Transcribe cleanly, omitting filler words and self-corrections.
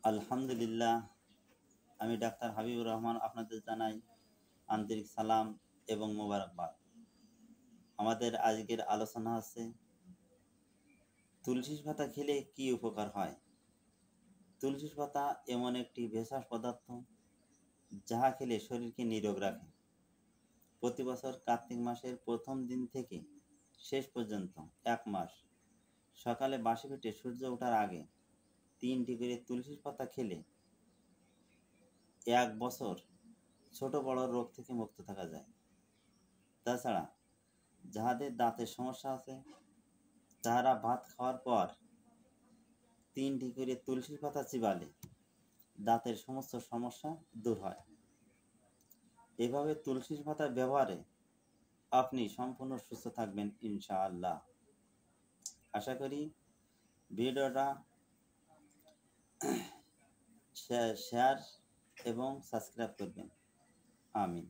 আলহামদুলিল্লাহ। আমি ডাক্তার হাবিবুর রহমান আপনাদের জানাই আন্তরিক সালাম এবং মোবারকবাদ। আমাদের আজকের আলোচনা আছে তুলসী পাতা খেলে কি উপকার হয়। তুলসী পাতা এমন একটি ভেষজ পদার্থ যাহা খেলে শরীরকে নিরোগ রাখে। প্রতি বছর কার্তিক মাসের প্রথম দিন থেকে শেষ পর্যন্ত 1 মাস সকালে বাসি পেটে সূর্য ওঠার আগে 3টি করে তুলসী পাতা খেলে 1 বছর ছোট বড় রোগ থেকে মুক্ত থাকা যায়। তাছাড়া যাহাদের দাঁতের সমস্যা আছে তাহারা ভাত খাওয়ার পর 3টি করে তুলসী পাতা চিবালে দাঁতের সমস্ত সমস্যা দূর হয়। এভাবে তুলসী পাতার ব্যবহারে আপনি সম্পূর্ণ সুস্থ থাকবেন ইনশাআল্লাহ। আশা করি ভিডিওটা শেয়ার এবং সাবস্ক্রাইব করবেন। আমিন।